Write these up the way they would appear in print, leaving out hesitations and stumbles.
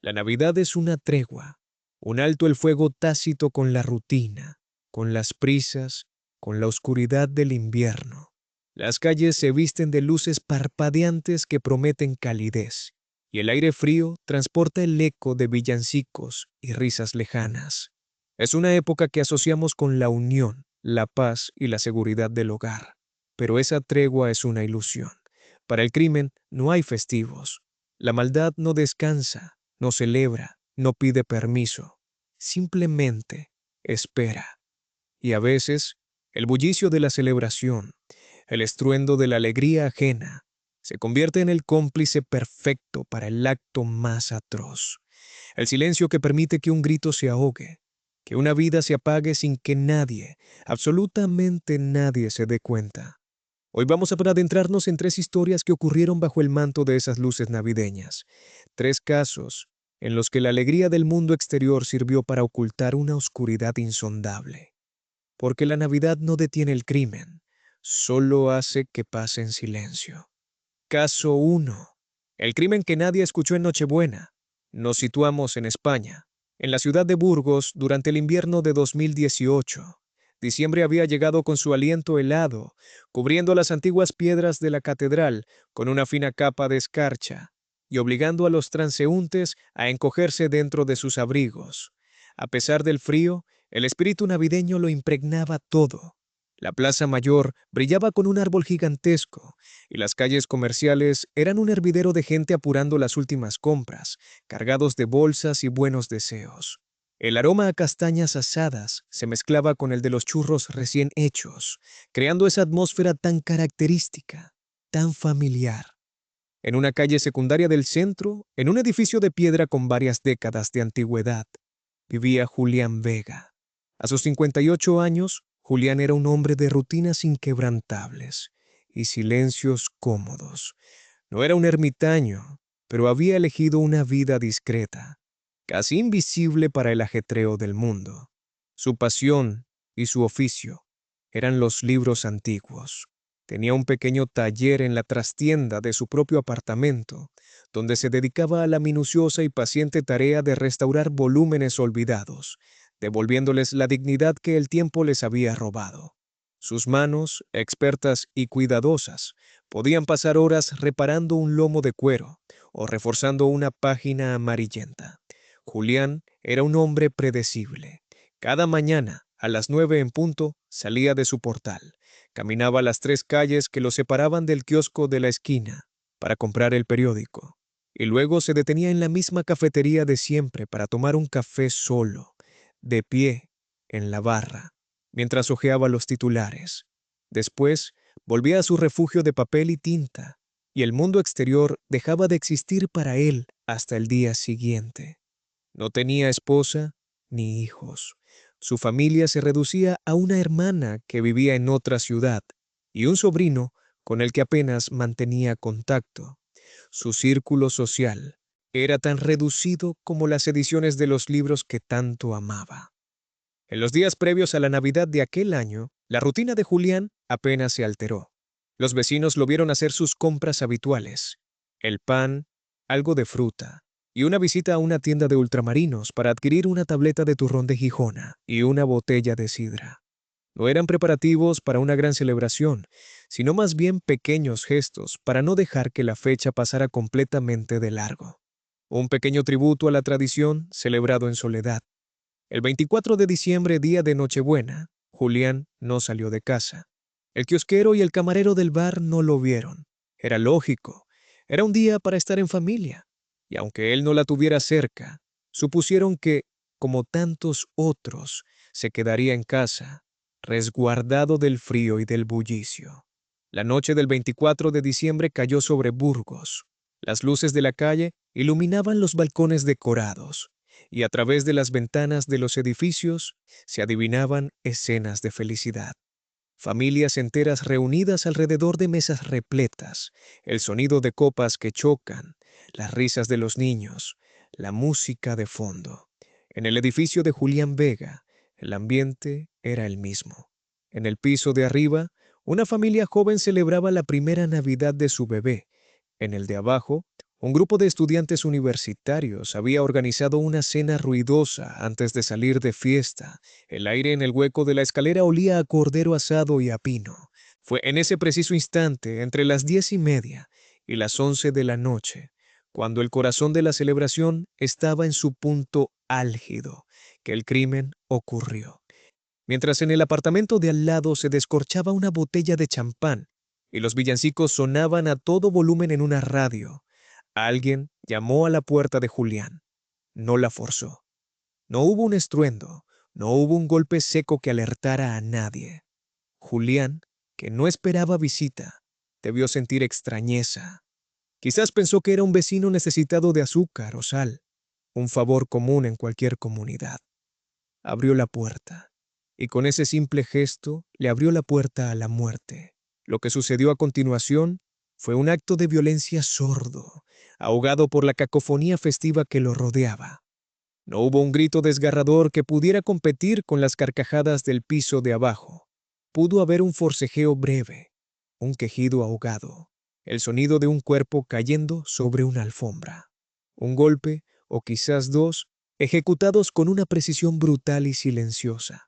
La Navidad es una tregua, un alto el fuego tácito con la rutina, con las prisas, con la oscuridad del invierno. Las calles se visten de luces parpadeantes que prometen calidez, y el aire frío transporta el eco de villancicos y risas lejanas. Es una época que asociamos con la unión, la paz y la seguridad del hogar. Pero esa tregua es una ilusión. Para el crimen no hay festivos. La maldad no descansa, no celebra, no pide permiso. Simplemente espera. Y a veces, el bullicio de la celebración, el estruendo de la alegría ajena, se convierte en el cómplice perfecto para el acto más atroz. El silencio que permite que un grito se ahogue, que una vida se apague sin que nadie, absolutamente nadie se dé cuenta. Hoy vamos a adentrarnos en tres historias que ocurrieron bajo el manto de esas luces navideñas. Tres casos en los que la alegría del mundo exterior sirvió para ocultar una oscuridad insondable. Porque la Navidad no detiene el crimen, solo hace que pase en silencio. Caso 1. El crimen que nadie escuchó en Nochebuena. Nos situamos en España, en la ciudad de Burgos, durante el invierno de 2018. Diciembre había llegado con su aliento helado, cubriendo las antiguas piedras de la catedral con una fina capa de escarcha y obligando a los transeúntes a encogerse dentro de sus abrigos. A pesar del frío, el espíritu navideño lo impregnaba todo. La plaza mayor brillaba con un árbol gigantesco, y las calles comerciales eran un hervidero de gente apurando las últimas compras, cargados de bolsas y buenos deseos. El aroma a castañas asadas se mezclaba con el de los churros recién hechos, creando esa atmósfera tan característica, tan familiar. En una calle secundaria del centro, en un edificio de piedra con varias décadas de antigüedad, vivía Julián Vega. A sus 58 años, Julián era un hombre de rutinas inquebrantables y silencios cómodos. No era un ermitaño, pero había elegido una vida discreta, casi invisible para el ajetreo del mundo. Su pasión y su oficio eran los libros antiguos. Tenía un pequeño taller en la trastienda de su propio apartamento, donde se dedicaba a la minuciosa y paciente tarea de restaurar volúmenes olvidados, devolviéndoles la dignidad que el tiempo les había robado. Sus manos, expertas y cuidadosas, podían pasar horas reparando un lomo de cuero o reforzando una página amarillenta. Julián era un hombre predecible. Cada mañana, a las 9 en punto, salía de su portal. Caminaba las 3 calles que lo separaban del kiosco de la esquina para comprar el periódico. Y luego se detenía en la misma cafetería de siempre para tomar un café solo, de pie, en la barra, mientras hojeaba los titulares. Después, volvía a su refugio de papel y tinta, y el mundo exterior dejaba de existir para él hasta el día siguiente. No tenía esposa ni hijos. Su familia se reducía a una hermana que vivía en otra ciudad y un sobrino con el que apenas mantenía contacto. Su círculo social era tan reducido como las ediciones de los libros que tanto amaba. En los días previos a la Navidad de aquel año, la rutina de Julián apenas se alteró. Los vecinos lo vieron hacer sus compras habituales: el pan, algo de fruta, y una visita a una tienda de ultramarinos para adquirir una tableta de turrón de Gijona y una botella de sidra. No eran preparativos para una gran celebración, sino más bien pequeños gestos para no dejar que la fecha pasara completamente de largo. Un pequeño tributo a la tradición celebrado en soledad. El 24 de diciembre, día de Nochebuena, Julián no salió de casa. El kiosquero y el camarero del bar no lo vieron. Era lógico. Era un día para estar en familia. Y aunque él no la tuviera cerca, supusieron que, como tantos otros, se quedaría en casa, resguardado del frío y del bullicio. La noche del 24 de diciembre cayó sobre Burgos. Las luces de la calle iluminaban los balcones decorados, y a través de las ventanas de los edificios se adivinaban escenas de felicidad. Familias enteras reunidas alrededor de mesas repletas, el sonido de copas que chocan, las risas de los niños, la música de fondo. En el edificio de Julián Vega, el ambiente era el mismo. En el piso de arriba, una familia joven celebraba la primera Navidad de su bebé. En el de abajo, Un grupo de estudiantes universitarios había organizado una cena ruidosa antes de salir de fiesta. El aire en el hueco de la escalera olía a cordero asado y a pino. Fue en ese preciso instante, entre las 10:30 y las 11 de la noche, cuando el corazón de la celebración estaba en su punto álgido, que el crimen ocurrió. Mientras en el apartamento de al lado se descorchaba una botella de champán y los villancicos sonaban a todo volumen en una radio, alguien llamó a la puerta de Julián. No la forzó. No hubo un estruendo, no hubo un golpe seco que alertara a nadie. Julián, que no esperaba visita, debió sentir extrañeza. Quizás pensó que era un vecino necesitado de azúcar o sal, un favor común en cualquier comunidad. Abrió la puerta, y con ese simple gesto le abrió la puerta a la muerte. Lo que sucedió a continuación fue un acto de violencia sordo, ahogado por la cacofonía festiva que lo rodeaba. No hubo un grito desgarrador que pudiera competir con las carcajadas del piso de abajo. Pudo haber un forcejeo breve, un quejido ahogado, el sonido de un cuerpo cayendo sobre una alfombra. Un golpe, o quizás dos, ejecutados con una precisión brutal y silenciosa.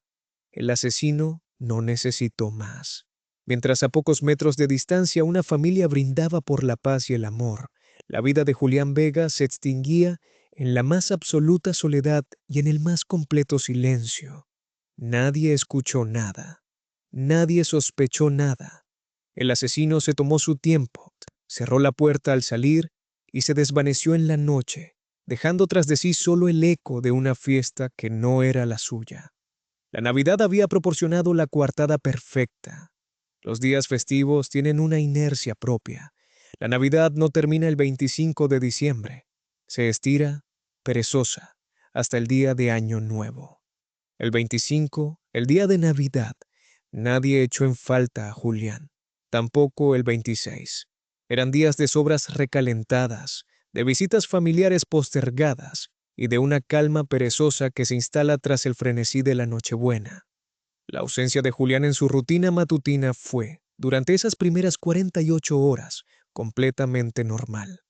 El asesino no necesitó más. Mientras a pocos metros de distancia una familia brindaba por la paz y el amor, la vida de Julián Vega se extinguía en la más absoluta soledad y en el más completo silencio. Nadie escuchó nada. Nadie sospechó nada. El asesino se tomó su tiempo, cerró la puerta al salir y se desvaneció en la noche, dejando tras de sí solo el eco de una fiesta que no era la suya. La Navidad había proporcionado la coartada perfecta. Los días festivos tienen una inercia propia. La Navidad no termina el 25 de diciembre. Se estira, perezosa, hasta el día de Año Nuevo. El 25, el día de Navidad, nadie echó en falta a Julián. Tampoco el 26. Eran días de sobras recalentadas, de visitas familiares postergadas y de una calma perezosa que se instala tras el frenesí de la Nochebuena. La ausencia de Julián en su rutina matutina fue, durante esas primeras 48 horas, completamente normal.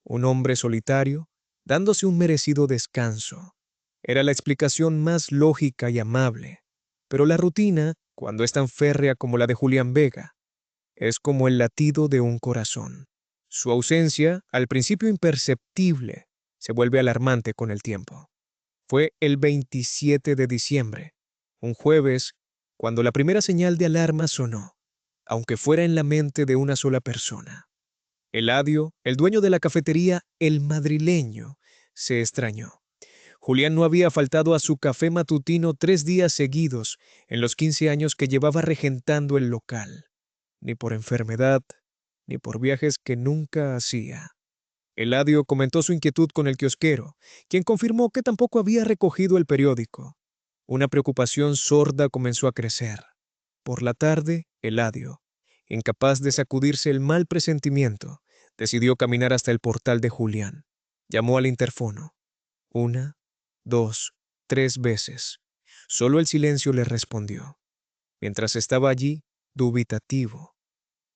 Un hombre solitario, dándose un merecido descanso. Era la explicación más lógica y amable. Pero la rutina, cuando es tan férrea como la de Julián Vega, es como el latido de un corazón. Su ausencia, al principio imperceptible, se vuelve alarmante con el tiempo. Fue el 27 de diciembre, un jueves, cuando la primera señal de alarma sonó, aunque fuera en la mente de una sola persona. Eladio, el dueño de la cafetería El Madrileño, se extrañó. Julián no había faltado a su café matutino 3 días seguidos en los 15 años que llevaba regentando el local, ni por enfermedad, ni por viajes que nunca hacía. Eladio comentó su inquietud con el kiosquero, quien confirmó que tampoco había recogido el periódico. Una preocupación sorda comenzó a crecer. Por la tarde, Eladio, incapaz de sacudirse el mal presentimiento, decidió caminar hasta el portal de Julián. Llamó al interfono. 1, 2, 3 veces. Solo el silencio le respondió. Mientras estaba allí, dubitativo,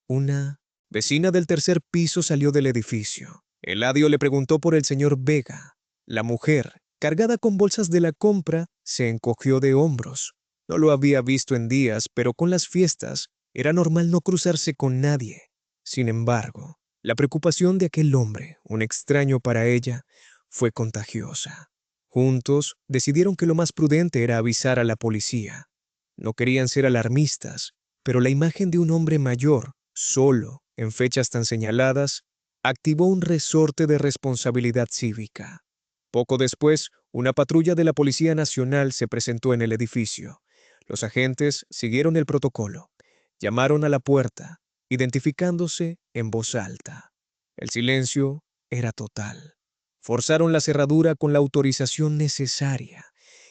una vecina del tercer piso salió del edificio. Eladio le preguntó por el señor Vega. La mujer, cargada con bolsas de la compra, se encogió de hombros. No lo había visto en días, pero con las fiestas era normal no cruzarse con nadie. Sin embargo, la preocupación de aquel hombre, un extraño para ella, fue contagiosa. Juntos decidieron que lo más prudente era avisar a la policía. No querían ser alarmistas, pero la imagen de un hombre mayor, solo, en fechas tan señaladas, activó un resorte de responsabilidad cívica. Poco después, una patrulla de la Policía Nacional se presentó en el edificio. Los agentes siguieron el protocolo. Llamaron a la puerta, identificándose en voz alta. El silencio era total. Forzaron la cerradura con la autorización necesaria,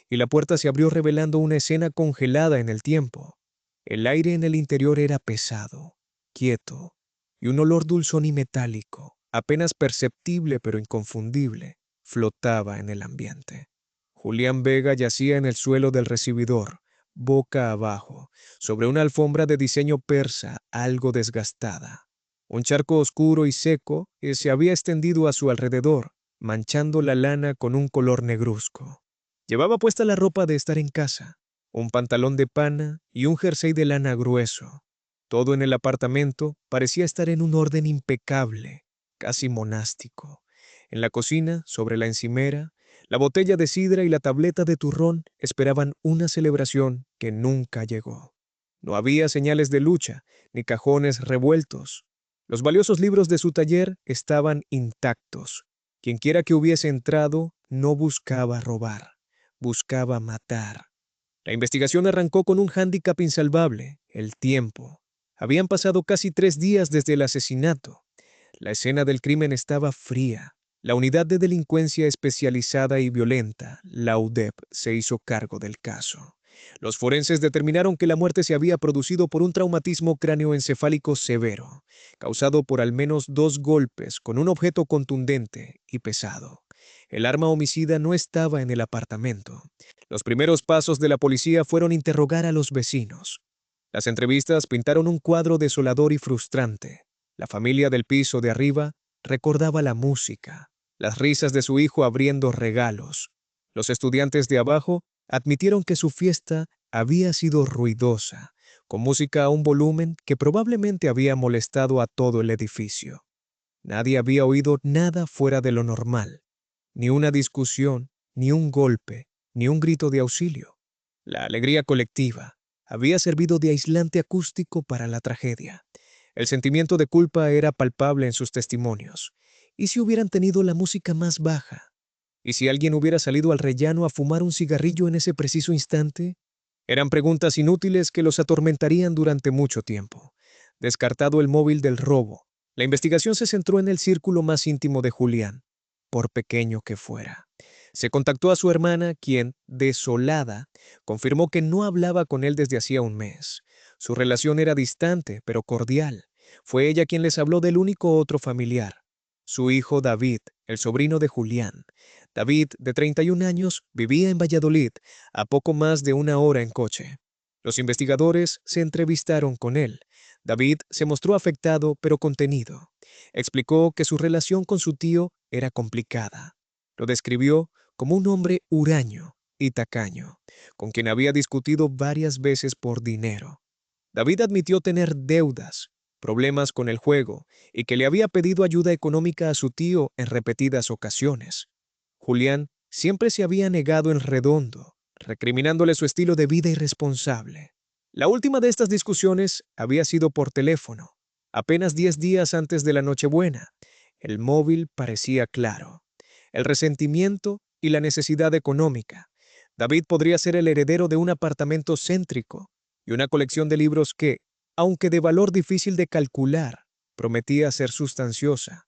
y la puerta se abrió revelando una escena congelada en el tiempo. El aire en el interior era pesado, quieto, y un olor dulzón y metálico, apenas perceptible pero inconfundible, flotaba en el ambiente. Julián Vega yacía en el suelo del recibidor, boca abajo, sobre una alfombra de diseño persa algo desgastada. Un charco oscuro y seco se había extendido a su alrededor, manchando la lana con un color negruzco. Llevaba puesta la ropa de estar en casa, un pantalón de pana y un jersey de lana grueso. Todo en el apartamento parecía estar en un orden impecable, casi monástico. En la cocina, sobre la encimera, la botella de sidra y la tableta de turrón esperaban una celebración que nunca llegó. No había señales de lucha, ni cajones revueltos. Los valiosos libros de su taller estaban intactos. Quienquiera que hubiese entrado no buscaba robar, buscaba matar. La investigación arrancó con un hándicap insalvable: el tiempo. Habían pasado casi 3 días desde el asesinato. La escena del crimen estaba fría. La unidad de delincuencia especializada y violenta, la UDEP, se hizo cargo del caso. Los forenses determinaron que la muerte se había producido por un traumatismo cráneoencefálico severo, causado por al menos 2 golpes con un objeto contundente y pesado. El arma homicida no estaba en el apartamento. Los primeros pasos de la policía fueron interrogar a los vecinos. Las entrevistas pintaron un cuadro desolador y frustrante. La familia del piso de arriba recordaba la música, las risas de su hijo abriendo regalos. Los estudiantes de abajo admitieron que su fiesta había sido ruidosa, con música a un volumen que probablemente había molestado a todo el edificio. Nadie había oído nada fuera de lo normal, ni una discusión, ni un golpe, ni un grito de auxilio. La alegría colectiva había servido de aislante acústico para la tragedia. El sentimiento de culpa era palpable en sus testimonios. ¿Y si hubieran tenido la música más baja? ¿Y si alguien hubiera salido al rellano a fumar un cigarrillo en ese preciso instante? Eran preguntas inútiles que los atormentarían durante mucho tiempo. Descartado el móvil del robo, la investigación se centró en el círculo más íntimo de Julián, por pequeño que fuera. Se contactó a su hermana, quien, desolada, confirmó que no hablaba con él desde hacía un mes. Su relación era distante, pero cordial. Fue ella quien les habló del único otro familiar, su hijo David, el sobrino de Julián. David, de 31 años, vivía en Valladolid, a poco más de 1 hora en coche. Los investigadores se entrevistaron con él. David se mostró afectado pero contenido. Explicó que su relación con su tío era complicada. Lo describió como un hombre huraño y tacaño, con quien había discutido varias veces por dinero. David admitió tener deudas, problemas con el juego y que le había pedido ayuda económica a su tío en repetidas ocasiones. Julián siempre se había negado en redondo, recriminándole su estilo de vida irresponsable. La última de estas discusiones había sido por teléfono, apenas 10 días antes de la Nochebuena. El móvil parecía claro: el resentimiento y la necesidad económica. David podría ser el heredero de un apartamento céntrico y una colección de libros que, aunque de valor difícil de calcular, prometía ser sustanciosa.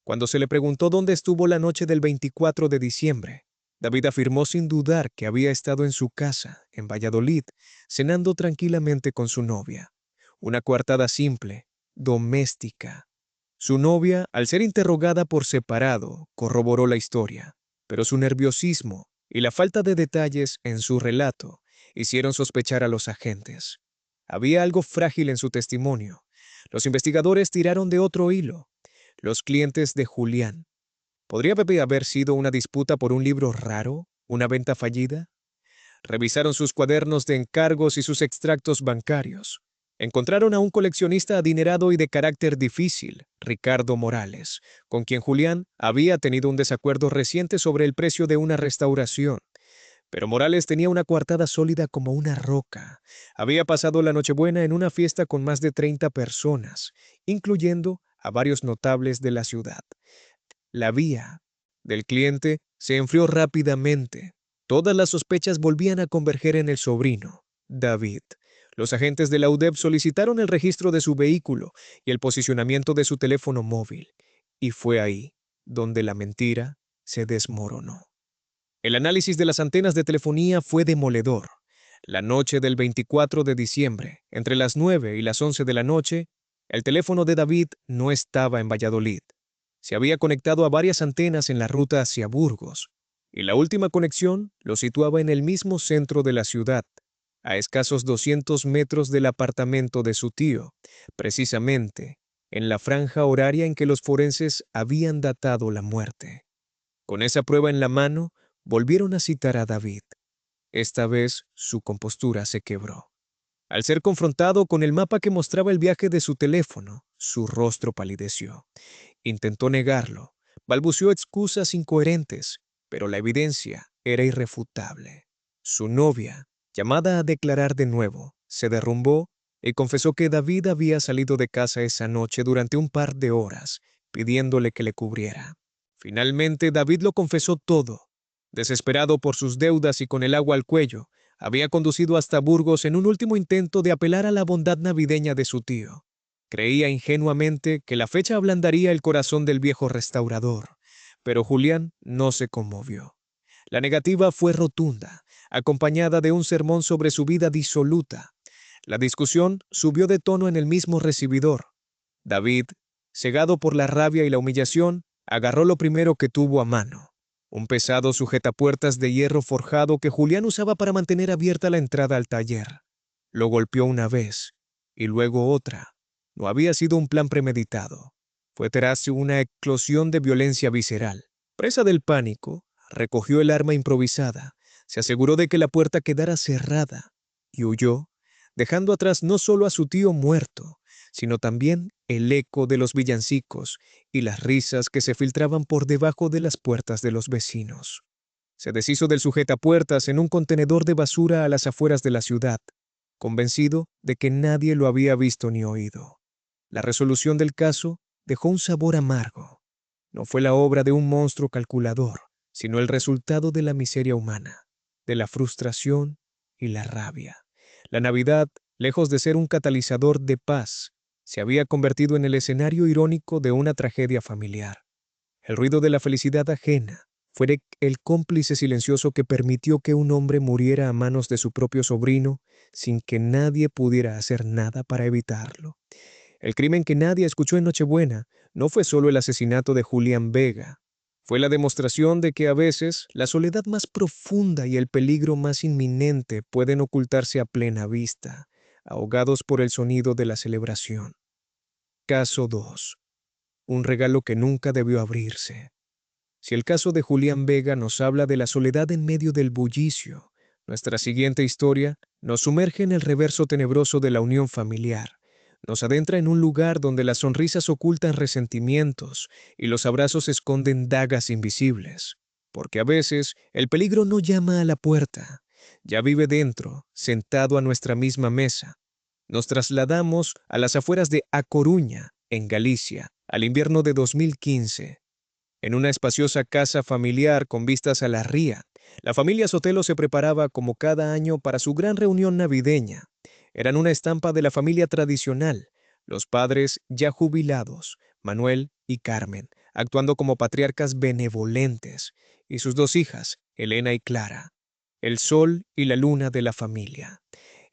Cuando se le preguntó dónde estuvo la noche del 24 de diciembre, David afirmó sin dudar que había estado en su casa, en Valladolid, cenando tranquilamente con su novia. Una coartada simple, doméstica. Su novia, al ser interrogada por separado, corroboró la historia, pero su nerviosismo y la falta de detalles en su relato hicieron sospechar a los agentes. Había algo frágil en su testimonio. Los investigadores tiraron de otro hilo: los clientes de Julián. ¿Podría Pepe haber sido una disputa por un libro raro? ¿Una venta fallida? Revisaron sus cuadernos de encargos y sus extractos bancarios. Encontraron a un coleccionista adinerado y de carácter difícil, Ricardo Morales, con quien Julián había tenido un desacuerdo reciente sobre el precio de una restauración. Pero Morales tenía una coartada sólida como una roca. Había pasado la Nochebuena en una fiesta con más de 30 personas, incluyendo a varios notables de la ciudad. La vía del cliente se enfrió rápidamente. Todas las sospechas volvían a converger en el sobrino, David. Los agentes de la UDEP solicitaron el registro de su vehículo y el posicionamiento de su teléfono móvil. Y fue ahí donde la mentira se desmoronó. El análisis de las antenas de telefonía fue demoledor. La noche del 24 de diciembre, entre las 9 y las 11 de la noche, el teléfono de David no estaba en Valladolid. Se había conectado a varias antenas en la ruta hacia Burgos, y la última conexión lo situaba en el mismo centro de la ciudad, a escasos 200 metros del apartamento de su tío, precisamente en la franja horaria en que los forenses habían datado la muerte. Con esa prueba en la mano, volvieron a citar a David. Esta vez su compostura se quebró. Al ser confrontado con el mapa que mostraba el viaje de su teléfono, su rostro palideció. Intentó negarlo, balbuceó excusas incoherentes, pero la evidencia era irrefutable. Su novia, llamada a declarar de nuevo, se derrumbó y confesó que David había salido de casa esa noche durante un par de horas, pidiéndole que le cubriera. Finalmente, David lo confesó todo. Desesperado por sus deudas y con el agua al cuello, había conducido hasta Burgos en un último intento de apelar a la bondad navideña de su tío. Creía ingenuamente que la fecha ablandaría el corazón del viejo restaurador, pero Julián no se conmovió. La negativa fue rotunda, acompañada de un sermón sobre su vida disoluta. La discusión subió de tono en el mismo recibidor. David, cegado por la rabia y la humillación, agarró lo primero que tuvo a mano, un pesado sujetapuertas de hierro forjado que Julián usaba para mantener abierta la entrada al taller. Lo golpeó una vez, y luego otra. No había sido un plan premeditado. Fue tras una eclosión de violencia visceral. Presa del pánico, recogió el arma improvisada, se aseguró de que la puerta quedara cerrada y huyó, dejando atrás no solo a su tío muerto, sino también el eco de los villancicos y las risas que se filtraban por debajo de las puertas de los vecinos. Se deshizo del sujetapuertas en un contenedor de basura a las afueras de la ciudad, convencido de que nadie lo había visto ni oído. La resolución del caso dejó un sabor amargo. No fue la obra de un monstruo calculador, sino el resultado de la miseria humana, de la frustración y la rabia. La Navidad, lejos de ser un catalizador de paz, se había convertido en el escenario irónico de una tragedia familiar. El ruido de la felicidad ajena fue el cómplice silencioso que permitió que un hombre muriera a manos de su propio sobrino sin que nadie pudiera hacer nada para evitarlo. El crimen que nadie escuchó en Nochebuena no fue solo el asesinato de Julián Vega, fue la demostración de que a veces la soledad más profunda y el peligro más inminente pueden ocultarse a plena vista, ahogados por el sonido de la celebración. Caso 2. Un regalo que nunca debió abrirse. Si el caso de Julián Vega nos habla de la soledad en medio del bullicio, nuestra siguiente historia nos sumerge en el reverso tenebroso de la unión familiar. Nos adentra en un lugar donde las sonrisas ocultan resentimientos y los abrazos esconden dagas invisibles. Porque a veces el peligro no llama a la puerta, ya vive dentro, sentado a nuestra misma mesa. Nos trasladamos a las afueras de A Coruña, en Galicia, al invierno de 2015. En una espaciosa casa familiar con vistas a la ría, la familia Sotelo se preparaba como cada año para su gran reunión navideña. Eran una estampa de la familia tradicional, los padres ya jubilados, Manuel y Carmen, actuando como patriarcas benevolentes, y sus dos hijas, Elena y Clara, el sol y la luna de la familia.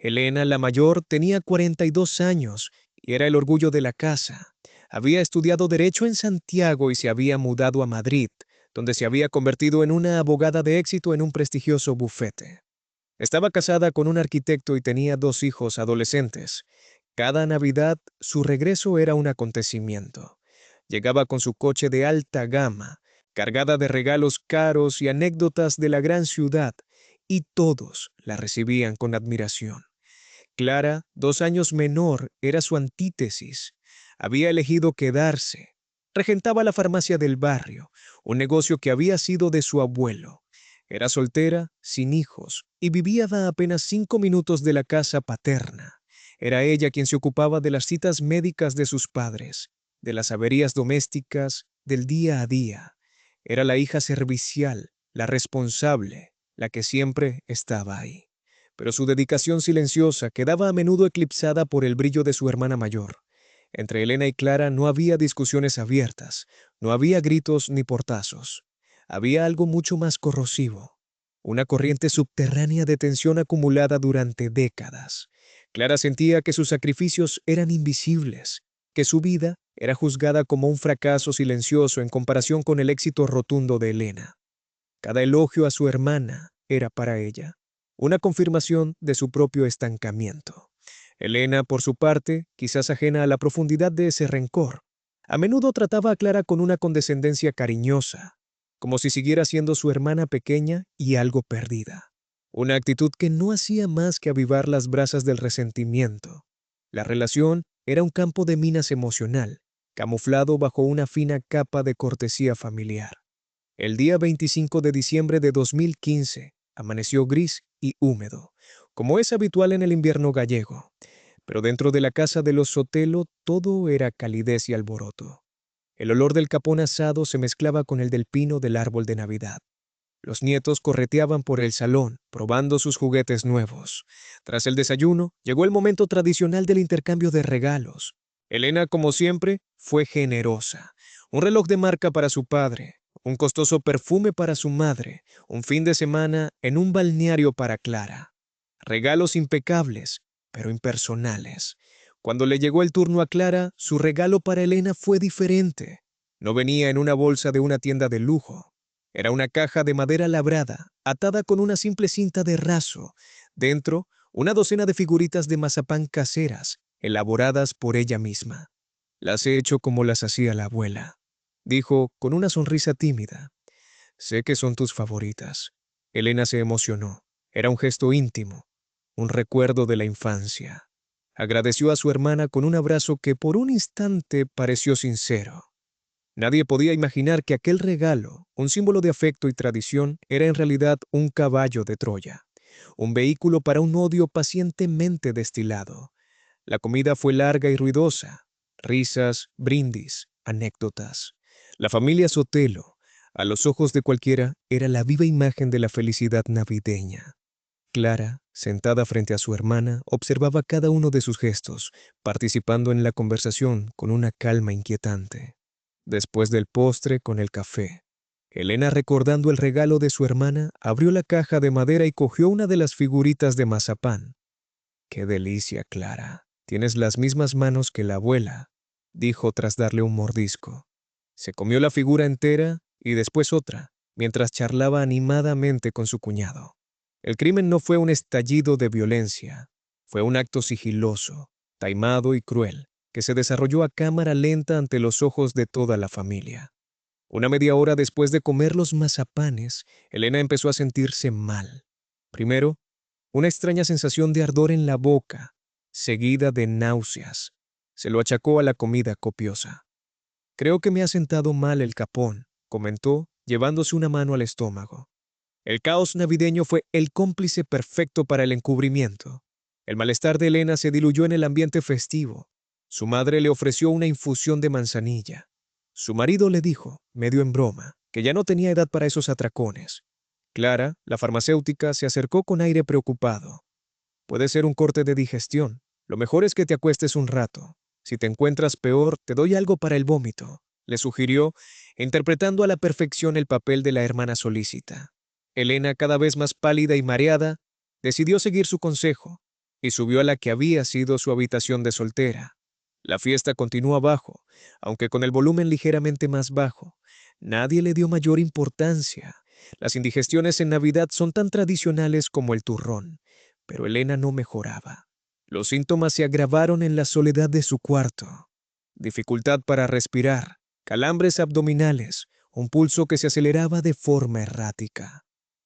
Elena, la mayor, tenía 42 años y era el orgullo de la casa. Había estudiado Derecho en Santiago y se había mudado a Madrid, donde se había convertido en una abogada de éxito en un prestigioso bufete. Estaba casada con un arquitecto y tenía 2 hijos adolescentes. Cada Navidad, su regreso era un acontecimiento. Llegaba con su coche de alta gama, cargada de regalos caros y anécdotas de la gran ciudad, y todos la recibían con admiración. Clara, 2 años menor, era su antítesis. Había elegido quedarse. Regentaba la farmacia del barrio, un negocio que había sido de su abuelo. Era soltera, sin hijos, y vivía a apenas 5 minutos de la casa paterna. Era ella quien se ocupaba de las citas médicas de sus padres, de las averías domésticas, del día a día. Era la hija servicial, la responsable, la que siempre estaba ahí. Pero su dedicación silenciosa quedaba a menudo eclipsada por el brillo de su hermana mayor. Entre Elena y Clara no había discusiones abiertas, no había gritos ni portazos. Había algo mucho más corrosivo, una corriente subterránea de tensión acumulada durante décadas. Clara sentía que sus sacrificios eran invisibles, que su vida era juzgada como un fracaso silencioso en comparación con el éxito rotundo de Elena. Cada elogio a su hermana era para ella una confirmación de su propio estancamiento. Elena, por su parte, quizás ajena a la profundidad de ese rencor, a menudo trataba a Clara con una condescendencia cariñosa, como si siguiera siendo su hermana pequeña y algo perdida. Una actitud que no hacía más que avivar las brasas del resentimiento. La relación era un campo de minas emocional, camuflado bajo una fina capa de cortesía familiar. El día 25 de diciembre de 2015 amaneció gris y húmedo, como es habitual en el invierno gallego, pero dentro de la casa de los Sotelo todo era calidez y alboroto. El olor del capón asado se mezclaba con el del pino del árbol de Navidad. Los nietos correteaban por el salón, probando sus juguetes nuevos. Tras el desayuno, llegó el momento tradicional del intercambio de regalos. Elena, como siempre, fue generosa. Un reloj de marca para su padre, un costoso perfume para su madre, un fin de semana en un balneario para Clara. Regalos impecables, pero impersonales. Cuando le llegó el turno a Clara, su regalo para Elena fue diferente. No venía en una bolsa de una tienda de lujo. Era una caja de madera labrada, atada con una simple cinta de raso. Dentro, una docena de figuritas de mazapán caseras, elaboradas por ella misma. Las he hecho como las hacía la abuela, dijo con una sonrisa tímida. Sé que son tus favoritas. Elena se emocionó. Era un gesto íntimo, un recuerdo de la infancia. Agradeció a su hermana con un abrazo que por un instante pareció sincero. Nadie podía imaginar que aquel regalo, un símbolo de afecto y tradición, era en realidad un caballo de Troya, un vehículo para un odio pacientemente destilado. La comida fue larga y ruidosa, risas, brindis, anécdotas. La familia Sotelo, a los ojos de cualquiera, era la viva imagen de la felicidad navideña. Clara, sentada frente a su hermana, observaba cada uno de sus gestos, participando en la conversación con una calma inquietante. Después del postre con el café, Elena, recordando el regalo de su hermana, abrió la caja de madera y cogió una de las figuritas de mazapán. ¡Qué delicia, Clara! Tienes las mismas manos que la abuela, dijo tras darle un mordisco. Se comió la figura entera y después otra, mientras charlaba animadamente con su cuñado. El crimen no fue un estallido de violencia, fue un acto sigiloso, taimado y cruel, que se desarrolló a cámara lenta ante los ojos de toda la familia. Una media hora después de comer los mazapanes, Elena empezó a sentirse mal. Primero, una extraña sensación de ardor en la boca, seguida de náuseas. Se lo achacó a la comida copiosa. Creo que me ha sentado mal el capón, comentó, llevándose una mano al estómago. El caos navideño fue el cómplice perfecto para el encubrimiento. El malestar de Elena se diluyó en el ambiente festivo. Su madre le ofreció una infusión de manzanilla. Su marido le dijo, medio en broma, que ya no tenía edad para esos atracones. Clara, la farmacéutica, se acercó con aire preocupado. Puede ser un corte de digestión. Lo mejor es que te acuestes un rato. Si te encuentras peor, te doy algo para el vómito, le sugirió, interpretando a la perfección el papel de la hermana solícita. Elena, cada vez más pálida y mareada, decidió seguir su consejo y subió a la que había sido su habitación de soltera. La fiesta continuó abajo, aunque con el volumen ligeramente más bajo. Nadie le dio mayor importancia. Las indigestiones en Navidad son tan tradicionales como el turrón, pero Elena no mejoraba. Los síntomas se agravaron en la soledad de su cuarto. Dificultad para respirar, calambres abdominales, un pulso que se aceleraba de forma errática.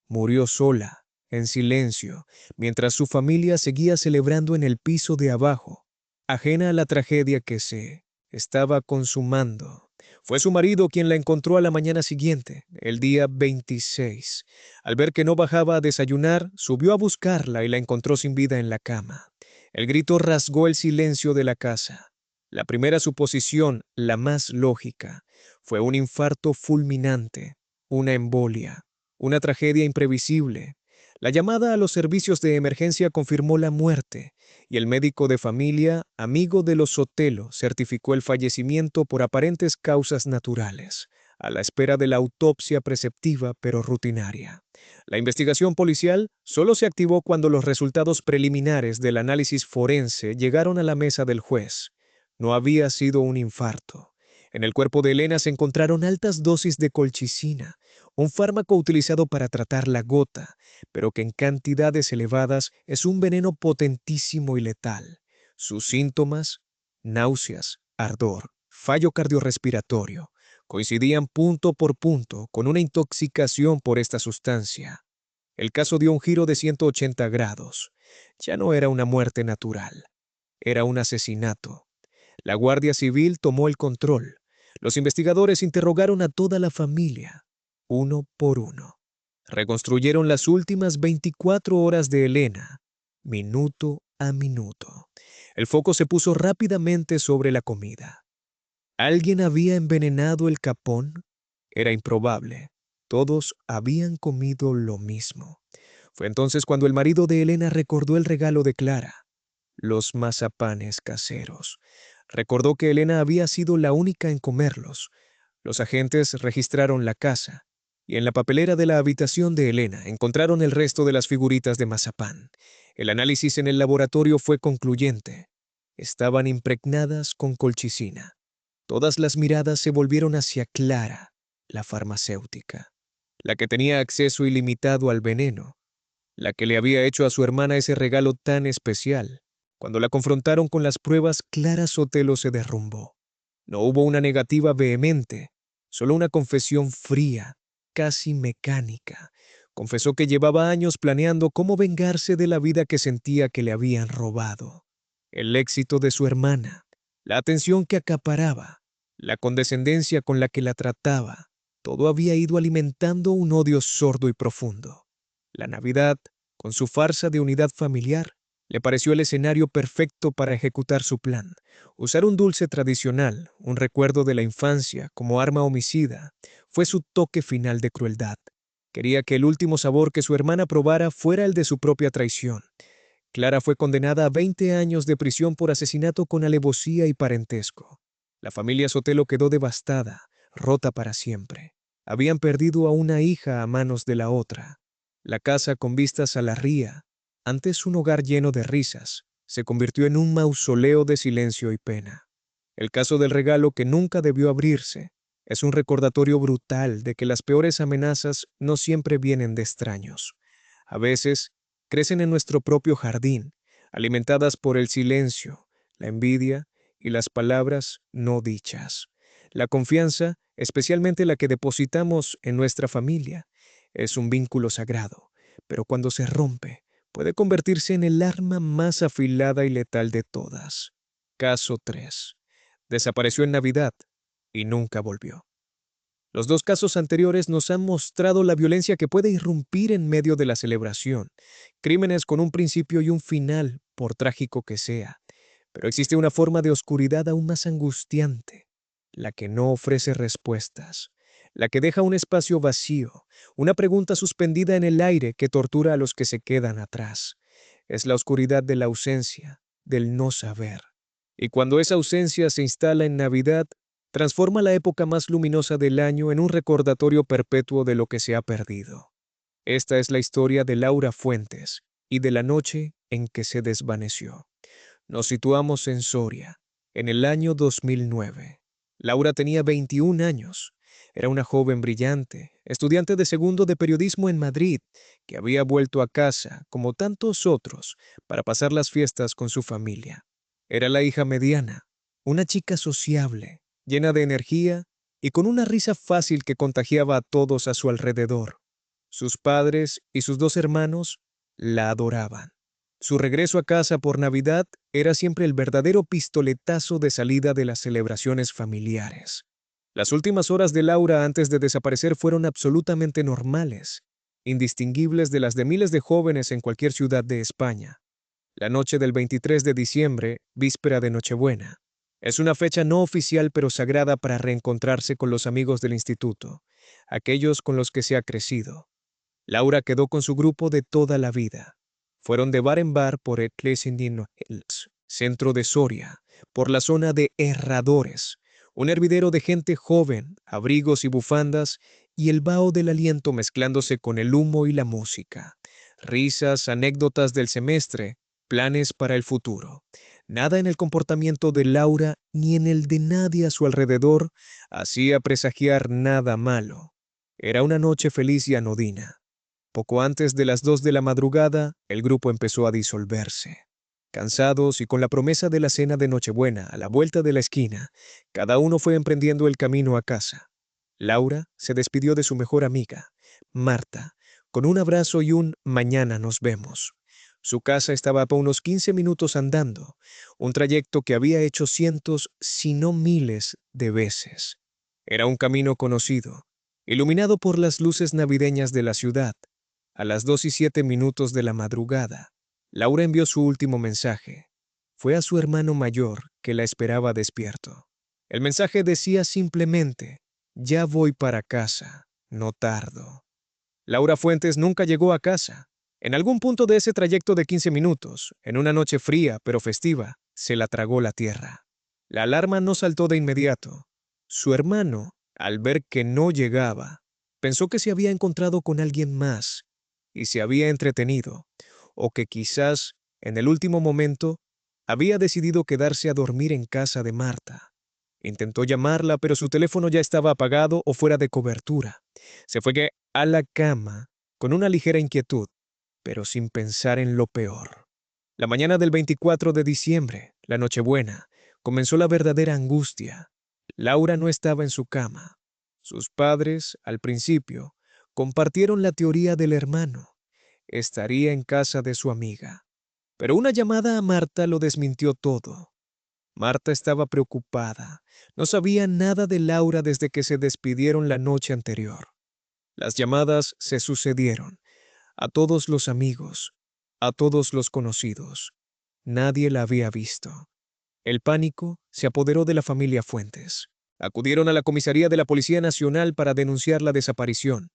Murió sola, en silencio, mientras su familia seguía celebrando en el piso de abajo, ajena a la tragedia que se estaba consumando. Fue su marido quien la encontró a la mañana siguiente, el día 26. Al ver que no bajaba a desayunar, subió a buscarla y la encontró sin vida en la cama. El grito rasgó el silencio de la casa. La primera suposición, la más lógica, fue un infarto fulminante, una embolia, una tragedia imprevisible. La llamada a los servicios de emergencia confirmó la muerte, y el médico de familia, amigo de los Sotelo, certificó el fallecimiento por aparentes causas naturales, a la espera de la autopsia preceptiva pero rutinaria. La investigación policial solo se activó cuando los resultados preliminares del análisis forense llegaron a la mesa del juez. No había sido un infarto. En el cuerpo de Elena se encontraron altas dosis de colchicina, un fármaco utilizado para tratar la gota, pero que en cantidades elevadas es un veneno potentísimo y letal. Sus síntomas, náuseas, ardor, fallo cardiorrespiratorio, coincidían punto por punto con una intoxicación por esta sustancia. El caso dio un giro de 180 grados. Ya no era una muerte natural, era un asesinato. La Guardia Civil tomó el control. Los investigadores interrogaron a toda la familia, uno por uno. Reconstruyeron las últimas 24 horas de Elena, minuto a minuto. El foco se puso rápidamente sobre la comida. ¿Alguien había envenenado el capón? Era improbable. Todos habían comido lo mismo. Fue entonces cuando el marido de Elena recordó el regalo de Clara, los mazapanes caseros. Recordó que Elena había sido la única en comerlos. Los agentes registraron la casa y en la papelera de la habitación de Elena encontraron el resto de las figuritas de mazapán. El análisis en el laboratorio fue concluyente. Estaban impregnadas con colchicina. Todas las miradas se volvieron hacia Clara, la farmacéutica, la que tenía acceso ilimitado al veneno, la que le había hecho a su hermana ese regalo tan especial. Cuando la confrontaron con las pruebas, Clara Sotelo se derrumbó. No hubo una negativa vehemente, solo una confesión fría, casi mecánica. Confesó que llevaba años planeando cómo vengarse de la vida que sentía que le habían robado. El éxito de su hermana, la atención que acaparaba, la condescendencia con la que la trataba, todo había ido alimentando un odio sordo y profundo. La Navidad, con su farsa de unidad familiar, le pareció el escenario perfecto para ejecutar su plan. Usar un dulce tradicional, un recuerdo de la infancia, como arma homicida, fue su toque final de crueldad. Quería que el último sabor que su hermana probara fuera el de su propia traición. Clara fue condenada a 20 años de prisión por asesinato con alevosía y parentesco. La familia Sotelo quedó devastada, rota para siempre. Habían perdido a una hija a manos de la otra. La casa con vistas a la ría, antes un hogar lleno de risas, se convirtió en un mausoleo de silencio y pena. El caso del regalo que nunca debió abrirse es un recordatorio brutal de que las peores amenazas no siempre vienen de extraños. A veces, crecen en nuestro propio jardín, alimentadas por el silencio, la envidia y las palabras no dichas. La confianza, especialmente la que depositamos en nuestra familia, es un vínculo sagrado, pero cuando se rompe, puede convertirse en el arma más afilada y letal de todas. Caso 3. Desapareció en Navidad y nunca volvió. Los dos casos anteriores nos han mostrado la violencia que puede irrumpir en medio de la celebración, crímenes con un principio y un final, por trágico que sea. Pero existe una forma de oscuridad aún más angustiante, la que no ofrece respuestas, la que deja un espacio vacío, una pregunta suspendida en el aire que tortura a los que se quedan atrás. Es la oscuridad de la ausencia, del no saber. Y cuando esa ausencia se instala en Navidad, transforma la época más luminosa del año en un recordatorio perpetuo de lo que se ha perdido. Esta es la historia de Laura Fuentes y de la noche en que se desvaneció. Nos situamos en Soria, en el año 2009. Laura tenía 21 años. Era una joven brillante, estudiante de segundo de periodismo en Madrid, que había vuelto a casa, como tantos otros, para pasar las fiestas con su familia. Era la hija mediana, una chica sociable, llena de energía y con una risa fácil que contagiaba a todos a su alrededor. Sus padres y sus dos hermanos la adoraban. Su regreso a casa por Navidad era siempre el verdadero pistoletazo de salida de las celebraciones familiares. Las últimas horas de Laura antes de desaparecer fueron absolutamente normales, indistinguibles de las de miles de jóvenes en cualquier ciudad de España. La noche del 23 de diciembre, víspera de Nochebuena. Es una fecha no oficial pero sagrada para reencontrarse con los amigos del instituto, aquellos con los que se ha crecido. Laura quedó con su grupo de toda la vida. Fueron de bar en bar por el Clesindino Hills, centro de Soria, por la zona de Herradores, un hervidero de gente joven, abrigos y bufandas, y el vaho del aliento mezclándose con el humo y la música. Risas, anécdotas del semestre, planes para el futuro. Nada en el comportamiento de Laura ni en el de nadie a su alrededor hacía presagiar nada malo. Era una noche feliz y anodina. Poco antes de las 2 de la madrugada, el grupo empezó a disolverse. Cansados y con la promesa de la cena de Nochebuena a la vuelta de la esquina, cada uno fue emprendiendo el camino a casa. Laura se despidió de su mejor amiga, Marta, con un abrazo y un mañana nos vemos. Su casa estaba a unos 15 minutos andando, un trayecto que había hecho cientos, si no miles, de veces. Era un camino conocido, iluminado por las luces navideñas de la ciudad. A las 2:07 de la madrugada, Laura envió su último mensaje. Fue a su hermano mayor, que la esperaba despierto. El mensaje decía simplemente: ya voy para casa, no tardo. Laura Fuentes nunca llegó a casa. En algún punto de ese trayecto de 15 minutos, en una noche fría pero festiva, se la tragó la tierra. La alarma no saltó de inmediato. Su hermano, al ver que no llegaba, pensó que se había encontrado con alguien más y se había entretenido, o que quizás, en el último momento, había decidido quedarse a dormir en casa de Marta. Intentó llamarla, pero su teléfono ya estaba apagado o fuera de cobertura. Se fue a la cama con una ligera inquietud, pero sin pensar en lo peor. La mañana del 24 de diciembre, la Nochebuena, comenzó la verdadera angustia. Laura no estaba en su cama. Sus padres, al principio, compartieron la teoría del hermano. Estaría en casa de su amiga. Pero una llamada a Marta lo desmintió todo. Marta estaba preocupada. No sabía nada de Laura desde que se despidieron la noche anterior. Las llamadas se sucedieron. A todos los amigos, a todos los conocidos. Nadie la había visto. El pánico se apoderó de la familia Fuentes. Acudieron a la comisaría de la Policía Nacional para denunciar la desaparición.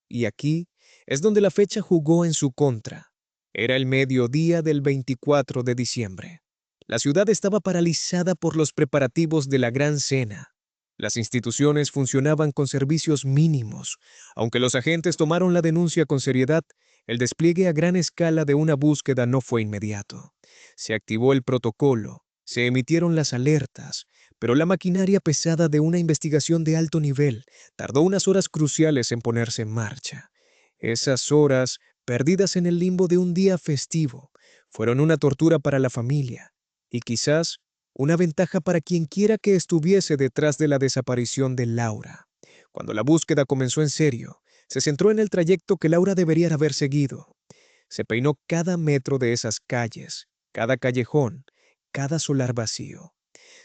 Y aquí es donde la fecha jugó en su contra. Era el mediodía del 24 de diciembre. La ciudad estaba paralizada por los preparativos de la gran cena. Las instituciones funcionaban con servicios mínimos. Aunque los agentes tomaron la denuncia con seriedad, el despliegue a gran escala de una búsqueda no fue inmediato. Se activó el protocolo, se emitieron las alertas, pero la maquinaria pesada de una investigación de alto nivel tardó unas horas cruciales en ponerse en marcha. Esas horas, perdidas en el limbo de un día festivo, fueron una tortura para la familia y quizás una ventaja para quien quiera que estuviese detrás de la desaparición de Laura. Cuando la búsqueda comenzó en serio, se centró en el trayecto que Laura debería haber seguido. Se peinó cada metro de esas calles, cada callejón, cada solar vacío.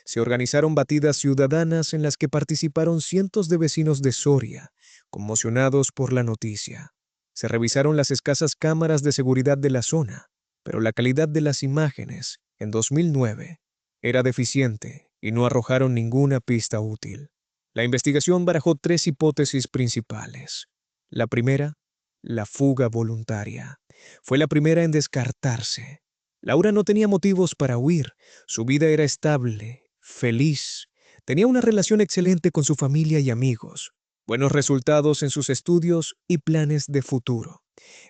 Se organizaron batidas ciudadanas en las que participaron cientos de vecinos de Soria, conmocionados por la noticia. Se revisaron las escasas cámaras de seguridad de la zona, pero la calidad de las imágenes, en 2009, era deficiente y no arrojaron ninguna pista útil. La investigación barajó tres hipótesis principales. La primera, la fuga voluntaria. Fue la primera en descartarse. Laura no tenía motivos para huir. Su vida era estable, feliz. Tenía una relación excelente con su familia y amigos, buenos resultados en sus estudios y planes de futuro.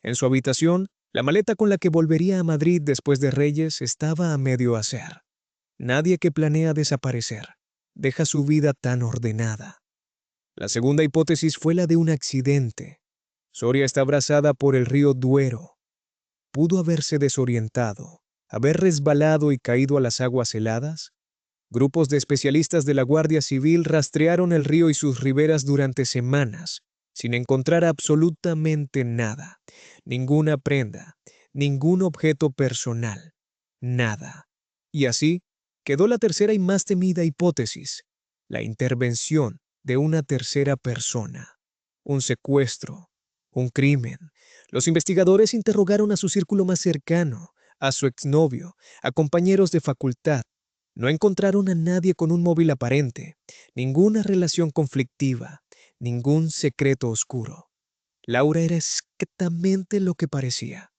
En su habitación, la maleta con la que volvería a Madrid después de Reyes estaba a medio hacer. Nadie que planea desaparecer deja su vida tan ordenada. La segunda hipótesis fue la de un accidente. Soria está abrazada por el río Duero. ¿Pudo haberse desorientado, haber resbalado y caído a las aguas heladas? Grupos de especialistas de la Guardia Civil rastrearon el río y sus riberas durante semanas, sin encontrar absolutamente nada, ninguna prenda, ningún objeto personal, nada. Y así quedó la tercera y más temida hipótesis, la intervención de una tercera persona, un secuestro, un crimen. Los investigadores interrogaron a su círculo más cercano, a su exnovio, a compañeros de facultad. No encontraron a nadie con un móvil aparente, ninguna relación conflictiva, ningún secreto oscuro. Laura era exactamente lo que parecía,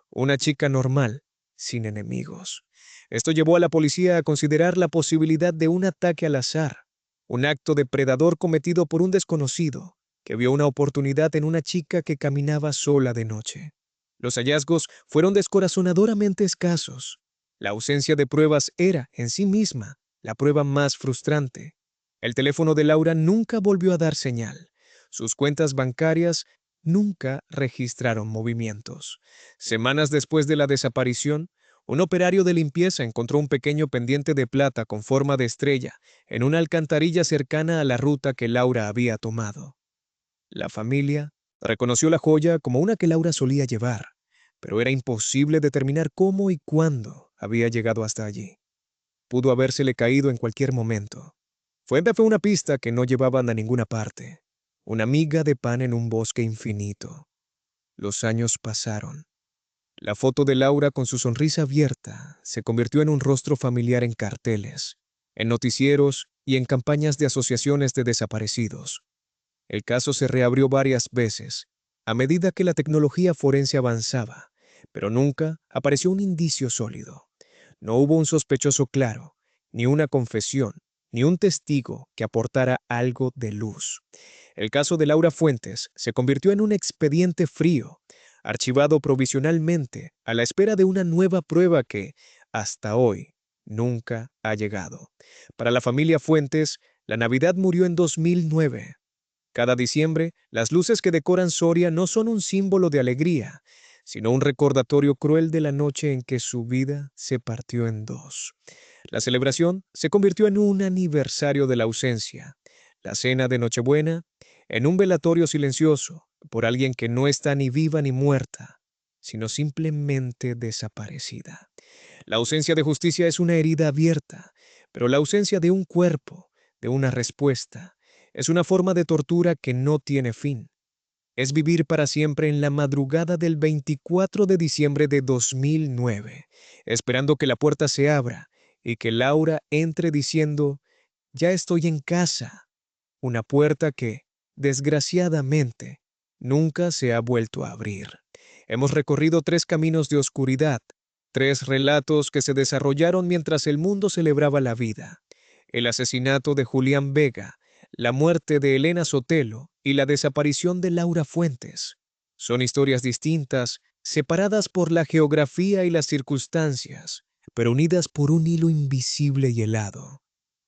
una chica normal, sin enemigos. Esto llevó a la policía a considerar la posibilidad de un ataque al azar, un acto depredador cometido por un desconocido que vio una oportunidad en una chica que caminaba sola de noche. Los hallazgos fueron descorazonadoramente escasos. La ausencia de pruebas era, en sí misma, la prueba más frustrante. El teléfono de Laura nunca volvió a dar señal. Sus cuentas bancarias nunca registraron movimientos. Semanas después de la desaparición, Un operario de limpieza encontró un pequeño pendiente de plata con forma de estrella en una alcantarilla cercana a la ruta que Laura había tomado. La familia reconoció la joya como una que Laura solía llevar, pero era imposible determinar cómo y cuándo había llegado hasta allí. Pudo habérsele caído en cualquier momento. Fue una pista que no llevaban a ninguna parte. Una miga de pan en un bosque infinito. Los años pasaron. La foto de Laura con su sonrisa abierta se convirtió en un rostro familiar en carteles, en noticieros y en campañas de asociaciones de desaparecidos. El caso se reabrió varias veces, a medida que la tecnología forense avanzaba, pero nunca apareció un indicio sólido. No hubo un sospechoso claro, ni una confesión, ni un testigo que aportara algo de luz. El caso de Laura Fuentes se convirtió en un expediente frío, archivado provisionalmente a la espera de una nueva prueba que, hasta hoy, nunca ha llegado. Para la familia Fuentes, la Navidad murió en 2009. Cada diciembre, las luces que decoran Soria no son un símbolo de alegría, sino un recordatorio cruel de la noche en que su vida se partió en dos. La celebración se convirtió en un aniversario de la ausencia, la cena de Nochebuena, en un velatorio silencioso por alguien que no está ni viva ni muerta, sino simplemente desaparecida. La ausencia de justicia es una herida abierta, pero la ausencia de un cuerpo, de una respuesta, es una forma de tortura que no tiene fin. Es vivir para siempre en la madrugada del 24 de diciembre de 2009, esperando que la puerta se abra y que Laura entre diciendo, ya estoy en casa. Una puerta que, desgraciadamente, nunca se ha vuelto a abrir. Hemos recorrido 3 caminos de oscuridad, 3 relatos que se desarrollaron mientras el mundo celebraba la vida. El asesinato de Julián Vega, la muerte de Elena Sotelo y la desaparición de Laura Fuentes. Son historias distintas, separadas por la geografía y las circunstancias, pero unidas por un hilo invisible y helado.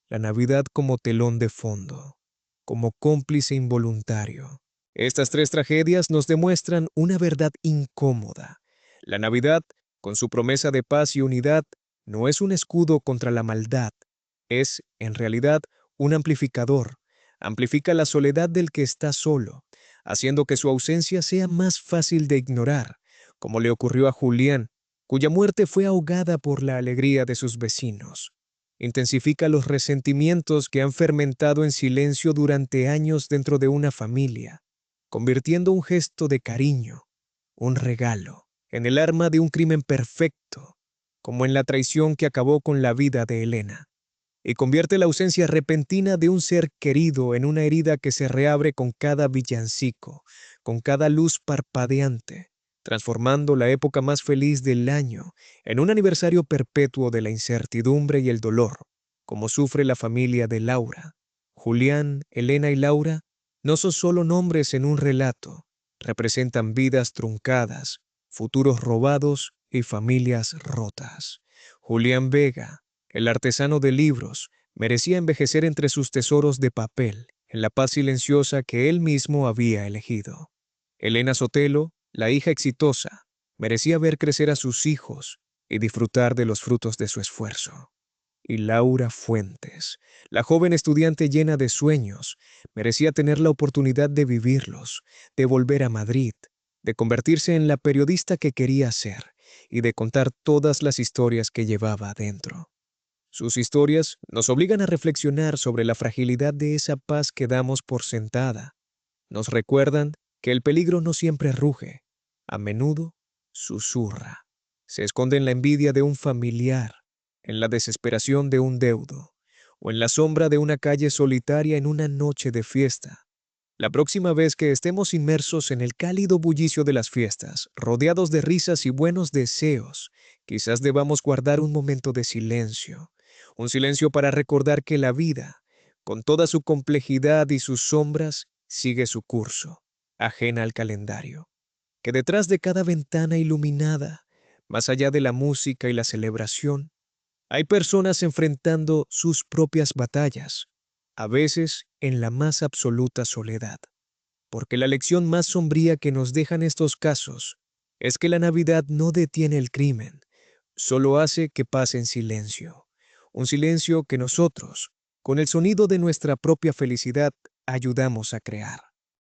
La Navidad como telón de fondo, como cómplice involuntario. Estas 3 tragedias nos demuestran una verdad incómoda. La Navidad, con su promesa de paz y unidad, no es un escudo contra la maldad, es, en realidad, un amplificador. Amplifica la soledad del que está solo, haciendo que su ausencia sea más fácil de ignorar, como le ocurrió a Julián, cuya muerte fue ahogada por la alegría de sus vecinos. Intensifica los resentimientos que han fermentado en silencio durante años dentro de una familia, convirtiendo un gesto de cariño, un regalo, en el arma de un crimen perfecto, como en la traición que acabó con la vida de Elena, y convierte la ausencia repentina de un ser querido en una herida que se reabre con cada villancico, con cada luz parpadeante, transformando la época más feliz del año en un aniversario perpetuo de la incertidumbre y el dolor, como sufre la familia de Laura. Julián, Elena y Laura no son solo nombres en un relato, representan vidas truncadas, futuros robados y familias rotas. Julián Vega, el artesano de libros, merecía envejecer entre sus tesoros de papel, en la paz silenciosa que él mismo había elegido. Elena Sotelo, la hija exitosa, merecía ver crecer a sus hijos y disfrutar de los frutos de su esfuerzo. Y Laura Fuentes, la joven estudiante llena de sueños, merecía tener la oportunidad de vivirlos, de volver a Madrid, de convertirse en la periodista que quería ser y de contar todas las historias que llevaba adentro. Sus historias nos obligan a reflexionar sobre la fragilidad de esa paz que damos por sentada. Nos recuerdan que el peligro no siempre ruge, a menudo susurra. Se esconde en la envidia de un familiar, en la desesperación de un deudo, o en la sombra de una calle solitaria en una noche de fiesta. La próxima vez que estemos inmersos en el cálido bullicio de las fiestas, rodeados de risas y buenos deseos, quizás debamos guardar un momento de silencio, un silencio para recordar que la vida, con toda su complejidad y sus sombras, sigue su curso, ajena al calendario, que detrás de cada ventana iluminada, más allá de la música y la celebración, hay personas enfrentando sus propias batallas, a veces en la más absoluta soledad. Porque la lección más sombría que nos dejan estos casos es que la Navidad no detiene el crimen, solo hace que pase en silencio, un silencio que nosotros, con el sonido de nuestra propia felicidad, ayudamos a crear.